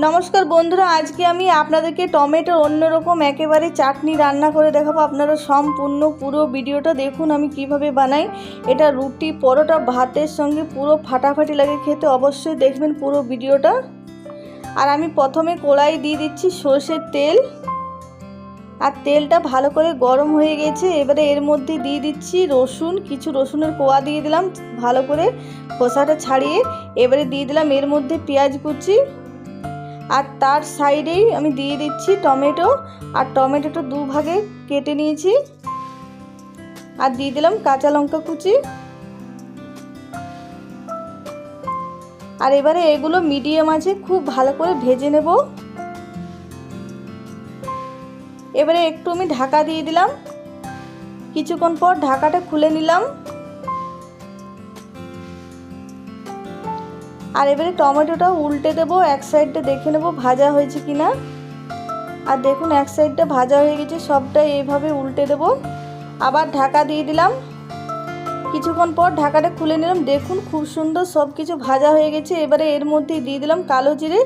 নমস্কার বন্ধুরা, আজকে আমি আপনাদেরকে টমেটোর অন্যরকম একেবারে চাটনি রান্না করে দেখাবো। আপনারা সম্পূর্ণ পুরো ভিডিওটা দেখুন আমি কিভাবে বানাই। এটা রুটি, পরোটা, ভাতের সঙ্গে পুরো ফাটাফাটি লাগে খেতে। অবশ্যই দেখবেন পুরো ভিডিওটা। আর আমি প্রথমে কড়াই দিয়ে দিচ্ছি সর্ষের তেল। আর তেলটা ভালো করে গরম হয়ে গেছে। এবারে এর মধ্যে দিয়ে দিচ্ছি রসুন, কিছু রসুনের কোয়া দিয়ে দিলাম ভালো করে খোসাটা ছাড়িয়ে। এবারে দিয়ে দিলাম এর মধ্যে পেঁয়াজ কুচি, আর তার সাইডেই আমি দিয়ে দিচ্ছি টমেটো। আর টমেটোটা দুভাগে কেটে নিয়েছি। আর দিয়ে দিলাম কাঁচা লঙ্কা কুচি। আর এবারে এগুলো মিডিয়াম আঁচে খুব ভালো করে ভেজে নেব। এবারে একটু আমি ঢাকা দিয়ে দিলাম। কিছুক্ষণ পর ঢাকাটা খুলে নিলাম। আর এবারে টমেটোটা উল্টে দেবো, এক সাইডটা দেখে নেব ভাজা হয়েছে কিনা। আর দেখুন এক সাইডটা ভাজা হয়ে গেছে, সবটা এইভাবে উল্টে দেব। আবার ঢাকা দিয়ে দিলাম। কিছুক্ষণ পর ঢাকাটা খুলে নিলাম। দেখুন খুব সুন্দর সব কিছু ভাজা হয়ে গেছে। এবারে এর মধ্যে দিয়ে দিলাম কালো জিরে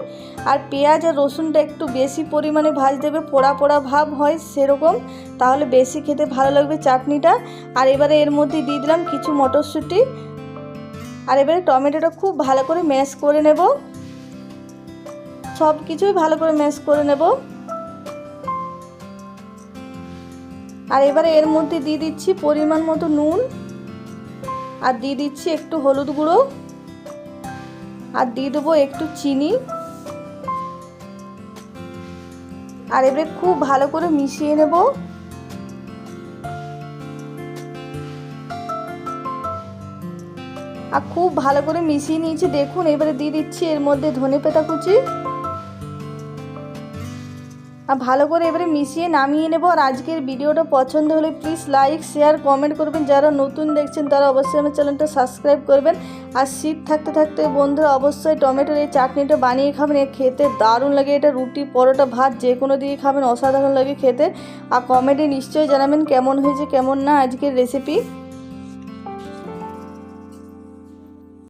আর পেঁয়াজ আর রসুনটা একটু বেশি পরিমাণে ভাজতে হবে, পোড়া পোড়া ভাব হয় সেরকম, তাহলে বেশি খেতে ভালো লাগবে চাটনিটা। আর এবারে এর মধ্যে দিয়ে দিলাম কিছু মটরশুঁটি। আর এবারে টমেটোটা খুব ভালো করে ম্যাশ করে নেব, সব কিছুই ভালো করে ম্যাশ করে নেব। আর এবারে এর মধ্যে দিয়ে দিচ্ছি পরিমাণ মতো নুন, আর দিয়ে দিচ্ছি একটু হলুদ গুঁড়ো, আর দিয়ে দেবো একটু চিনি। আর এবারে খুব ভালো করে মিশিয়ে নেব। আর খুব ভালো করে মিশিয়ে নিয়েছি দেখুন। এবারে দিয়ে দিচ্ছি এর মধ্যে ধনেপাতা কুচি। আর ভালো করে এবারে মিশিয়ে নামিয়ে নেব। আর আজকের ভিডিওটা পছন্দ হলে প্লিজ লাইক, শেয়ার, কমেন্ট করবেন। যারা নতুন দেখছেন তারা অবশ্যই আমার চ্যানেলটা সাবস্ক্রাইব করবেন। আর শীত থাকতে থাকতে বন্ধুরা অবশ্যই টমেটোর এই চাটনিটা বানিয়ে খাবেন। এ খেতে দারুণ লাগে। এটা রুটি, পরোটা, ভাত যে কোনো দিয়ে খাবেন, অসাধারণ লাগে খেতে। আর কমেন্টে নিশ্চয়ই জানাবেন কেমন হয়েছে কেমন না আজকের রেসিপি।